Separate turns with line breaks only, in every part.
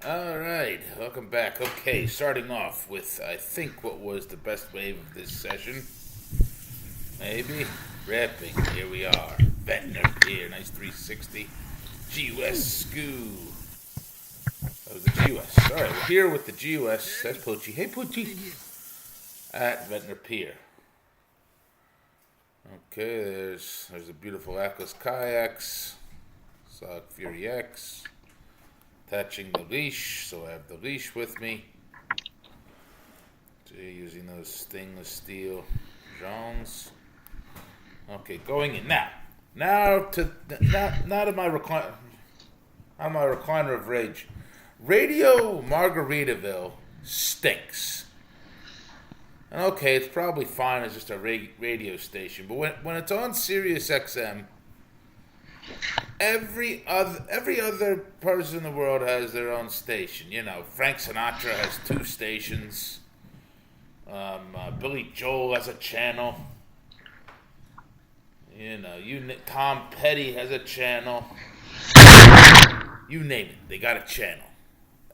All right, welcome back. Okay, starting off with, I think, what was the best wave of this session. Maybe. Rapping. Here we are. Ventnor Pier, nice 360. GUS Scoo. That was the GUS. All right, we're here with the GUS. That's Poochie. Hey, Poochie. At Ventnor Pier. Okay, there's the beautiful Ackless Kayaks. Sock Fury X. Attaching the leash, so I have the leash with me. So you're using those stainless steel Jones. Okay, going in now. Now to my recliner of rage. Radio Margaritaville stinks. And okay, it's probably fine as just a radio station, but when it's on Sirius XM. Every other person in the world has their own station. You know, Frank Sinatra has 2 stations. Billy Joel has a channel. You know, Tom Petty has a channel. You name it, they got a channel.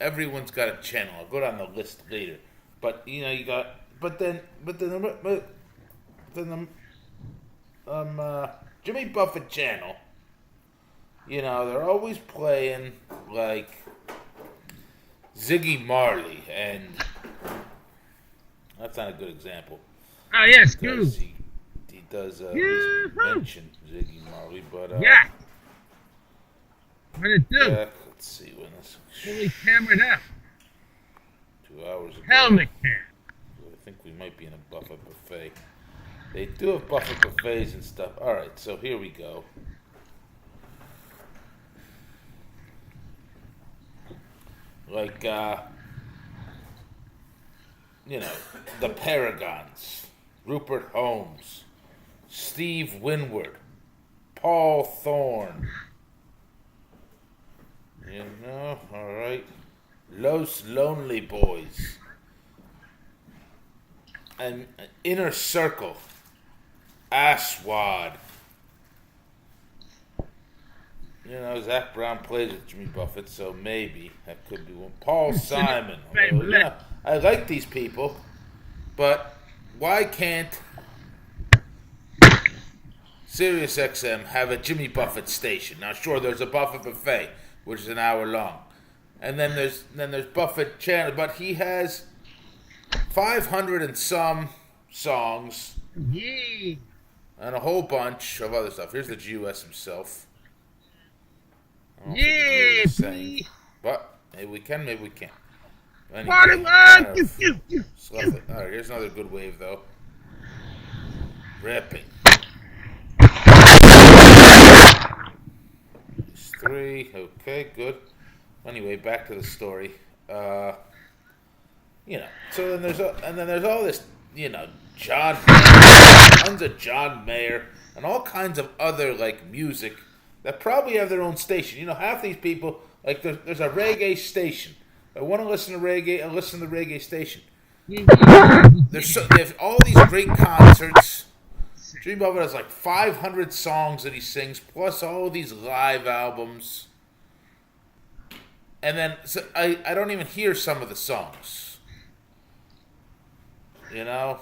Everyone's got a channel. I'll go down the list later. But you know, you got. But then Jimmy Buffett channel. You know, they're always playing, like, Ziggy Marley, and that's not a good example.
Oh, yes, good.
He does mention Ziggy Marley, but...
yeah. What did it do?
Let's see when this...
Fully cambered up.
2 hours ago.
Helmet cam.
I think we might be in a Buffett buffet. They do have Buffett buffets and stuff. All right, so here we go. Like, you know, the Paragons, Rupert Holmes, Steve Winwood, Paul Thorne, you know, all right, Los Lonely Boys, and Inner Circle, Aswad. You know, Zach Brown plays with Jimmy Buffett, so maybe that could be one. Paul Simon. Although, you know, I like these people, but why can't Sirius XM have a Jimmy Buffett station? Now, sure, there's a Buffett buffet, which is an hour long, and then there's Buffett channel, but he has 500 and some songs,
Yeah.
and a whole bunch of other stuff. Here's the GUS himself.
Yeah,
saying, but maybe we can, maybe we can't. Anyway,
Alright,
here's another good wave, though. Ripping. There's 3. Okay, good. Anyway, back to the story. You know, so then there's all this, you know, John Mayer, tons of John Mayer, and all kinds of other, like, music that probably have their own station. You know, half these people, like, there's a reggae station. I want to listen to reggae, and listen to the reggae station. They have all these great concerts. Jimmy Buffett has like 500 songs that he sings, plus all these live albums. And then so I don't even hear some of the songs. You know?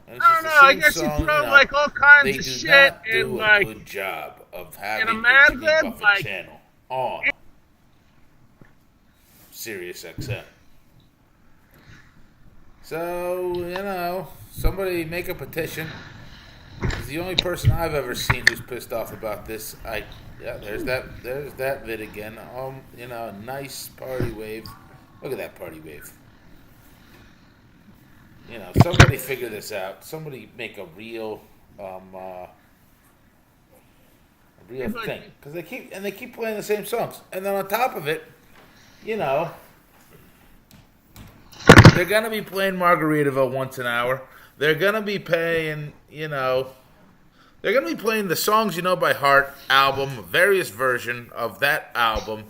I don't know. I guess you throw like all kinds of shit and like.
They do not do a good job of having
a
Jimmy Buffett
like,
channel on Sirius XM. So, you know, somebody make a petition. He's the only person I've ever seen who's pissed off about this. There's that vid again. You know, a nice party wave. Look at that party wave. You know, somebody figure this out. Somebody make a real thing, because they keep playing the same songs, and then on top of it, you know, they're gonna be playing Margaritaville once an hour. They're gonna be playing, you know, they're gonna be playing the Songs You Know by Heart album, various version of that album.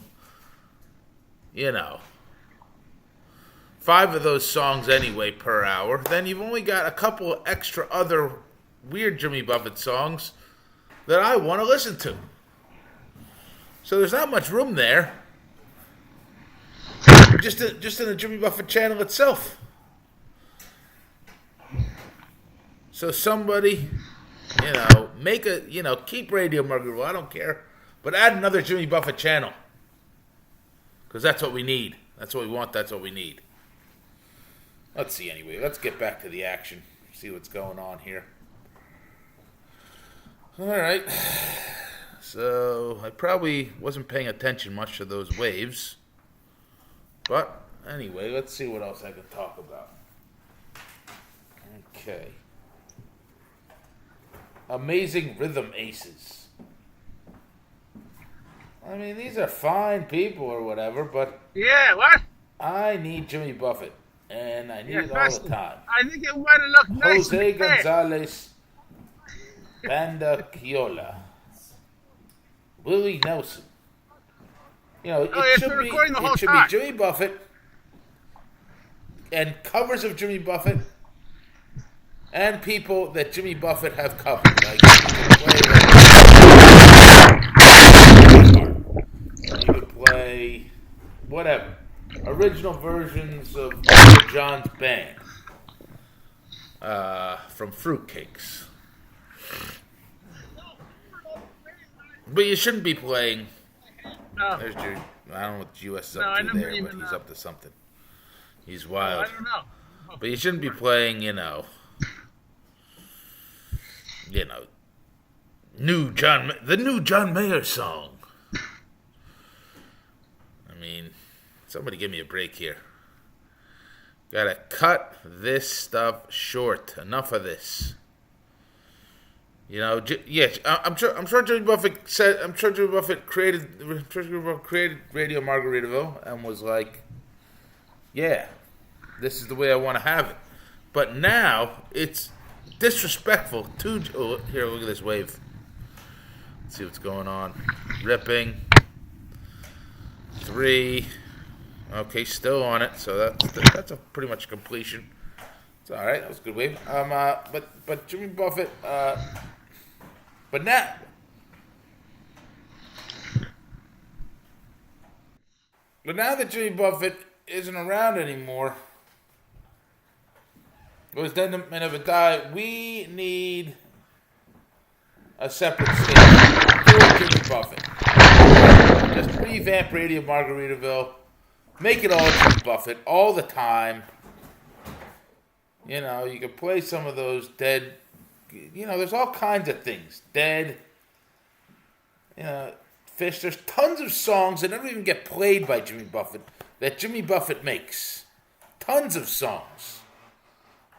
You know. 5 of those songs anyway per hour. Then you've only got a couple of extra other weird Jimmy Buffett songs that I want to listen to. So there's not much room there. just in the Jimmy Buffett channel itself. So somebody, make keep Radio Margaritaville. I don't care, but add another Jimmy Buffett channel because that's what we need. That's what we want. That's what we need. Let's see. Anyway, let's get back to the action. See what's going on here. All right. So I probably wasn't paying attention much to those waves. But anyway, let's see what else I can talk about. Okay. Amazing Rhythm Aces. I mean, these are fine people or whatever, but...
Yeah, what?
I need Jimmy Buffett, and I need it all the time.
I think it might have looked nice.
Jose Gonzalez, Banda Kiola, Willie Nelson. It should be Jimmy Buffett and covers of Jimmy Buffett and people that Jimmy Buffett have covered. Like you could play whatever. Original versions of Uncle John's Band from Fruitcakes. But you shouldn't be playing.
No.
There's I don't know what the US is up to there, but he's up to something. He's wild.
I don't know.
But you shouldn't be playing, the new John Mayer song. I mean, somebody give me a break here. Gotta cut this stuff short. Enough of this. I'm sure Jimmy Buffett said. I'm sure Jimmy Buffett created Radio Margaritaville and was like, "Yeah, this is the way I want to have it." But now it's disrespectful to. Oh, here, look at this wave. Let's see what's going on. Ripping. 3. Okay, still on it. So that's a pretty much completion. It's all right. That was a good wave. But Jimmy Buffett. But now that Jimmy Buffett isn't around anymore, it was dead and of a die. We need a separate station for Jimmy Buffett. Just revamp Radio Margaritaville. Make it all Jimmy Buffett all the time. You can play some of those dead. There's all kinds of things. Dead. Fish. There's tons of songs that never even get played by Jimmy Buffett that Jimmy Buffett makes. Tons of songs.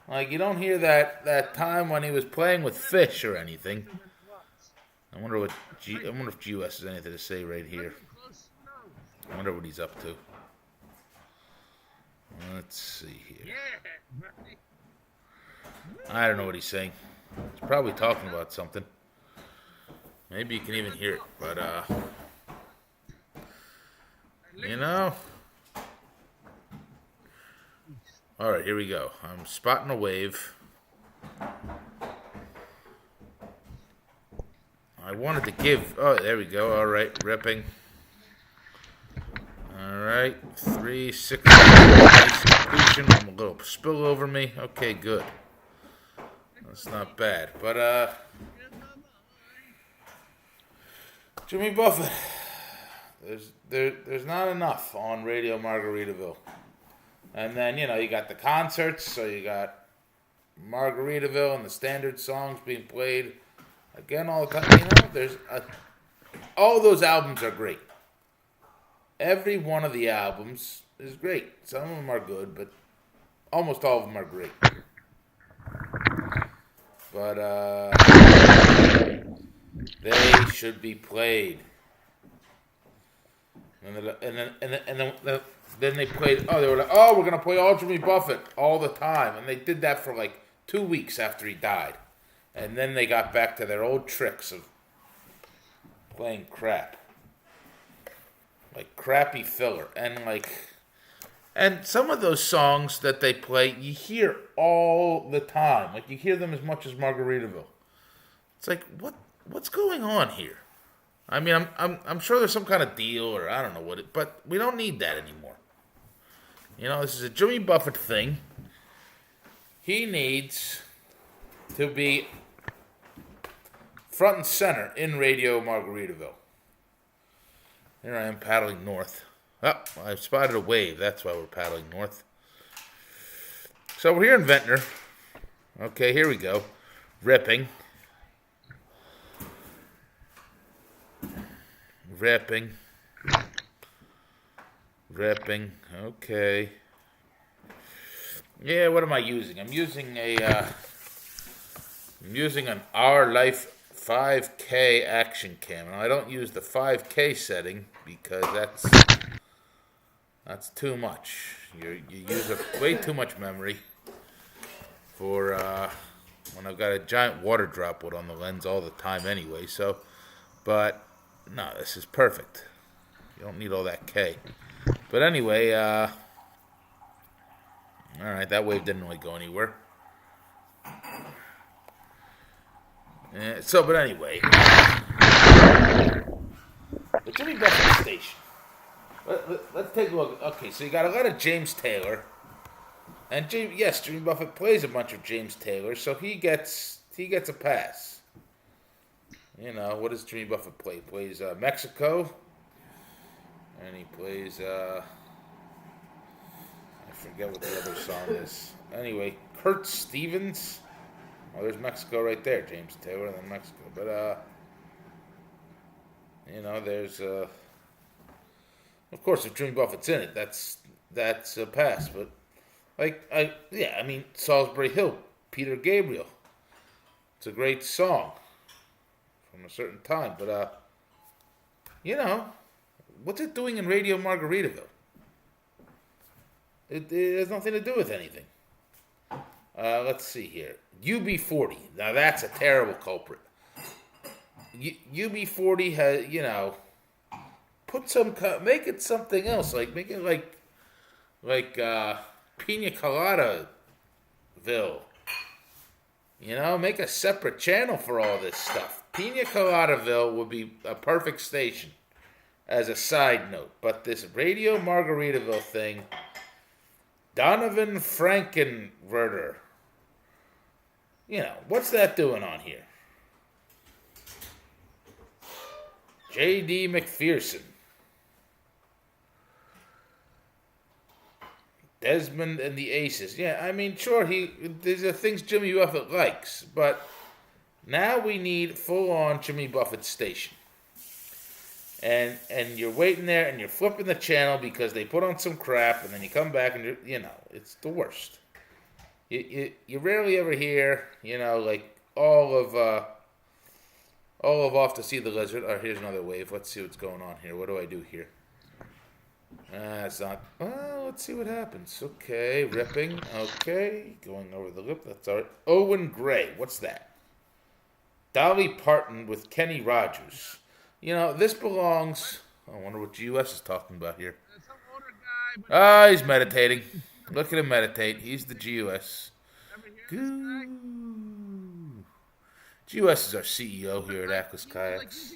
Like, you don't hear that time when he was playing with Fish or anything. I wonder if GUS has anything to say right here. I wonder what he's up to. Let's see here. I don't know what he's saying. He's probably talking about something. Maybe you can even hear it, but All right, here we go. I'm spotting a wave. I wanted to give. Oh, there we go. All right, ripping. All right, 3, 6. Nice completion. I'm a little spill over me. Okay, good. That's not bad, but Jimmy Buffett, there's not enough on Radio Margaritaville, and then you got the concerts, so you got Margaritaville and the standard songs being played again all the time. All those albums are great. Every one of the albums is great. Some of them are good, but almost all of them are great. But they should be played. And then they played. Oh, they were like, "Oh, we're gonna play all Jimmy Buffett all the time," and they did that for like 2 weeks after he died, and then they got back to their old tricks of playing crap, like crappy filler, and some of those songs that they play, you hear all the time. Like, you hear them as much as Margaritaville. It's like, what's going on here? I mean, I'm sure there's some kind of deal, or I don't know what but we don't need that anymore. This is a Jimmy Buffett thing. He needs to be front and center in Radio Margaritaville. Here I am paddling north. Oh, I've spotted a wave. That's why we're paddling north. So we're here in Ventnor. Okay, here we go. Ripping. Okay. Yeah, what am I using? I'm using an R Life 5K action cam. Now, I don't use the 5K setting because that's too much. You use way too much memory for when I've got a giant water droplet on the lens all the time anyway. But no, this is perfect. You don't need all that K. But anyway, all right, that wave didn't really go anywhere. But anyway, the Jimmy Buffett station. Let's take a look. Okay, so you got a lot of James Taylor, and Jimmy Buffett plays a bunch of James Taylor, so he gets a pass. What does Jimmy Buffett play? He plays Mexico, and he plays I forget what the other song is. Anyway, Kurt Stevens. Oh, there's Mexico right there, James Taylor, and then Mexico. But there's of course, if Jimmy Buffett's in it, that's a pass. But Salisbury Hill, Peter Gabriel. It's a great song from a certain time. But what's it doing in Radio Margaritaville? It has nothing to do with anything. Let's see here. UB40. Now that's a terrible culprit. UB40 has, make it something else. Make it like Pina Coladaville. Make a separate channel for all this stuff. Pina Coladaville would be a perfect station as a side note. But this Radio Margaritaville thing, Donovan Frankenwerder. What's that doing on here? J.D. McPherson. Desmond and the Aces. Yeah, I mean, sure, these are things Jimmy Buffett likes, but now we need full-on Jimmy Buffett station. And you're waiting there and you're flipping the channel because they put on some crap, and then you come back and it's the worst. You rarely ever hear, all of Off to See the Lizard. Oh, here's another wave. Let's see what's going on here. What do I do here? It's not. Well, let's see what happens. Okay, ripping. Okay, going over the lip. That's all right. Owen Gray. What's that? Dolly Parton with Kenny Rogers. This belongs. I wonder what GUS is talking about here. He's meditating. Look at him meditate. He's the GUS. GUS is our CEO here at Ackless Kayaks.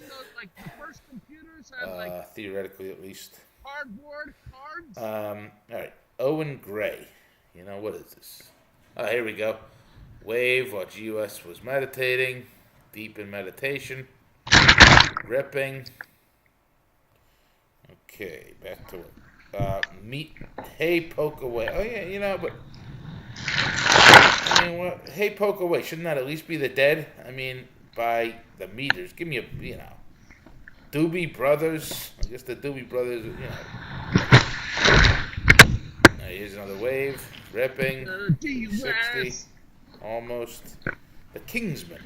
Theoretically, at least.
Cardboard cards.
All right. Owen Gray. What is this? Oh, here we go. Wave while GUS was meditating. Deep in meditation. Ripping. Okay, back to it. Hey, poke away. Oh, yeah, but... Hey, poke away. Shouldn't that at least be the dead? By the meters. Give me a, Doobie Brothers. I guess the Doobie Brothers, Here's another wave. Ripping. 60. Almost. The Kingsmen.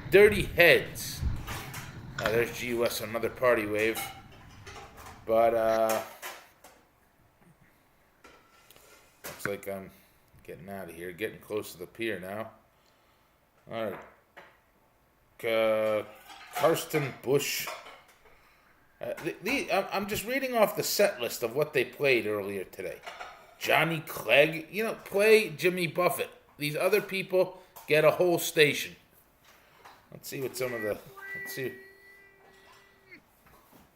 Dirty Heads. There's GUS, another party wave. But, looks like I'm getting out of here. Getting close to the pier now. All right. Karsten Bush. I'm just reading off the set list of what they played earlier today. Johnny Clegg. Play Jimmy Buffett. These other people get a whole station. Let's see what some of the... Let's see.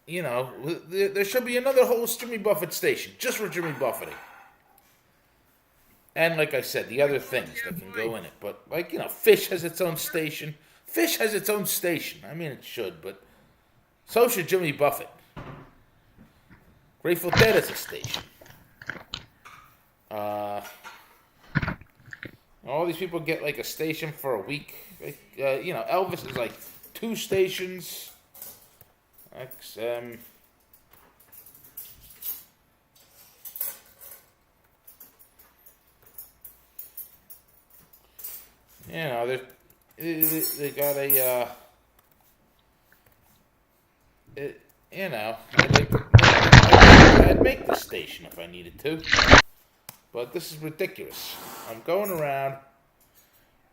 you know, there should be another whole Jimmy Buffett station just for Jimmy Buffetting. And like I said, the other things that can go in it. But, like, you know, Fish has its own station. Fish has its own station. I mean, it should, but so should Jimmy Buffett. Grateful Dead has a station. All these people get, like, a station for a week. Like, you know, Elvis is, like, 2 stations. XM... You know, they got a, you know, I'd make the station if I needed to, but this is ridiculous. I'm going around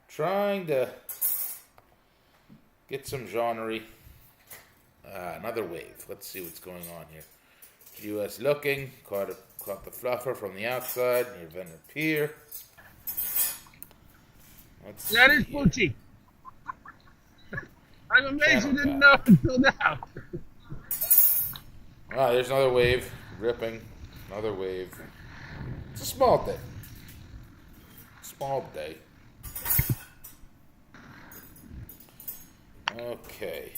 trying to get some genre. Another wave. Let's see what's going on here. U.S. looking, caught the fluffer from the outside near Ventnor Pier.
That is Poochie. I'm amazed you didn't know until now.
There's another wave. Ripping. Another wave. It's a small day. Small day. Okay.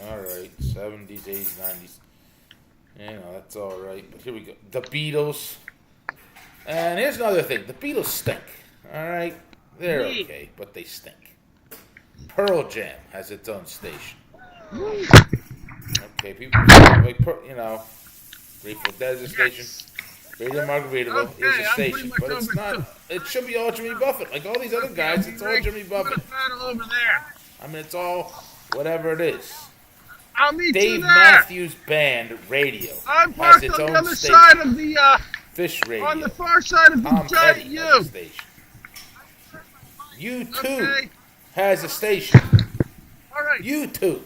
Alright. 70s, 80s, 90s. You know, that's alright. But here we go. The Beatles. And here's another thing. The Beatles stink. Alright. They're okay, but they stink. Pearl Jam has its own station. Okay, people, like, you know, Grateful Dead is a station. Radio Margaritaville is a station, but it's not. It should be all Jimmy Buffett. Like all these other guys, it's all Jimmy Buffett.
Over there.
I mean, it's all whatever it is.
I'll meet
Dave
you there.
Matthews Band Radio
I'm
has
parked
its
on the
own
other
station.
side of the
Fish Radio.
on the far side of the
Tom
giant
Petty
U.
has a station. U2
Okay.
has a station.
All right.
U2.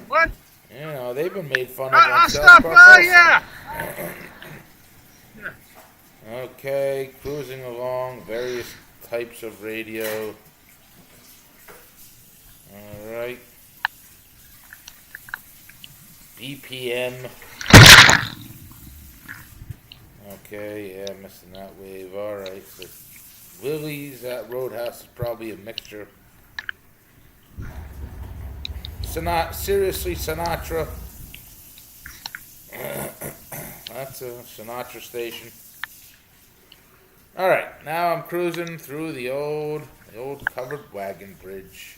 What?
You know, they've been made fun of.
I'll stop by, yeah.
Okay, cruising along, various types of radio. Alright. BPM. Okay, yeah, missing that wave. Alright, so Willie's at Roadhouse is probably a mixture. Seriously, Sinatra. That's a Sinatra station. Alright, now I'm cruising through the old covered wagon bridge.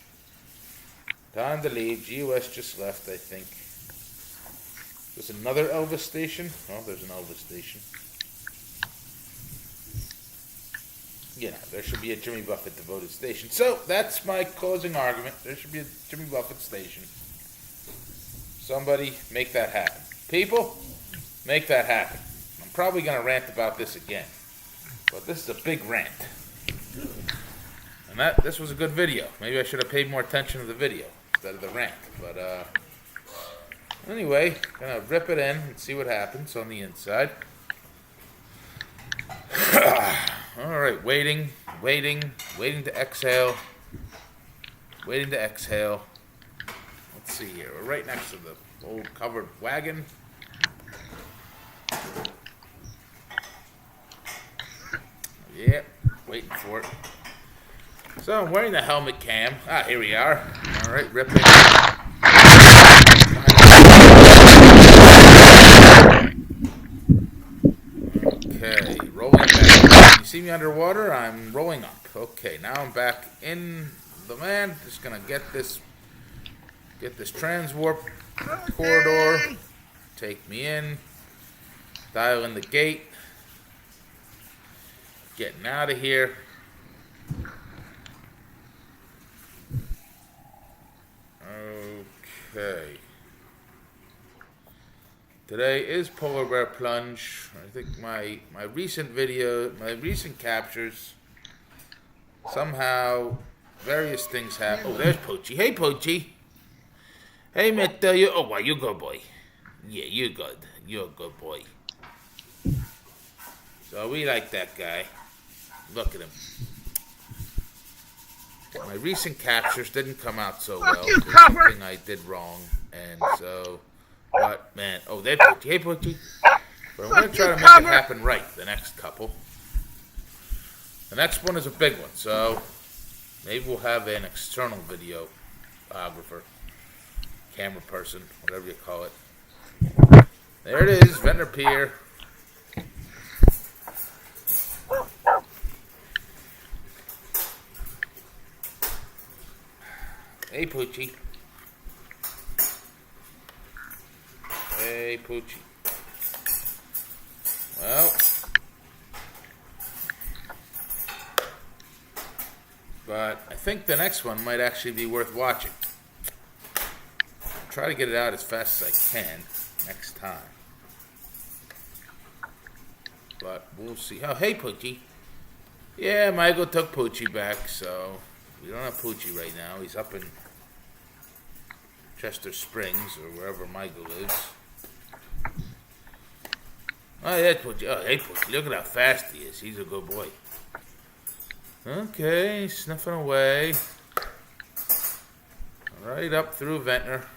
Time to leave. GUS just left, I think. There's another Elvis station. Oh, there's an Elvis station. You know, there should be a Jimmy Buffett devoted station. So, that's my closing argument. There should be a Jimmy Buffett station. Somebody make that happen. People, make that happen. I'm probably going to rant about this again. But this is a big rant. And this was a good video. Maybe I should have paid more attention to the video instead of the rant. But, anyway, going to rip it in and see what happens on the inside. Alright, waiting to exhale. Waiting to exhale. Let's see here. We're right next to the old covered wagon. Yeah, waiting for it. So I'm wearing the helmet cam. Here we are. Alright, ripping. Okay, rolling back. You see me underwater? I'm rolling up. Okay, now I'm back in the van. Just gonna get this transwarp corridor. Take me in. Dial in the gate. Getting out of here. Okay. Today is Polar Bear Plunge. I think my recent video, my recent captures, somehow various things happen. Oh, there's Poochie. Hey, Poochie. Hey, Mitt. Well, you good boy. Yeah, you good. You're a good boy. So we like that guy. Look at him. My recent captures didn't come out so well. There's something I did wrong, and so But, man, oh, they Poochie. Hey, Poochie. But I'm going to try to make it happen right, the next couple. The next one is a big one, so maybe we'll have an external videographer, camera person, whatever you call it. There it is, Ventnor Pier. Hey, Poochie. Hey, Poochie. Well, but I think the next one might actually be worth watching. I'll try to get it out as fast as I can next time. But we'll see. Oh, hey, Poochie. Yeah, Michael took Poochie back, so we don't have Poochie right now. He's up in Chester Springs or wherever Michael lives. Oh, yeah, Poochie. Oh, hey, Poochie. Look at how fast he is. He's a good boy. Okay, sniffing away. Right up through Ventnor.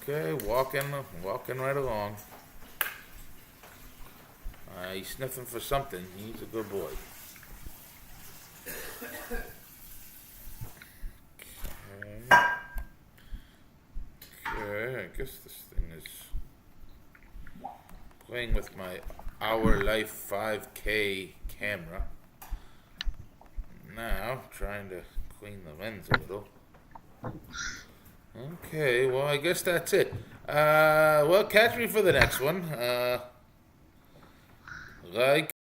Okay, walking right along. He's sniffing for something. He's a good boy. Okay, I guess this thing is playing with my Our Life 5K camera. Now, trying to clean the lens a little. Okay, well, I guess that's it. Well, catch me for the next one. Like,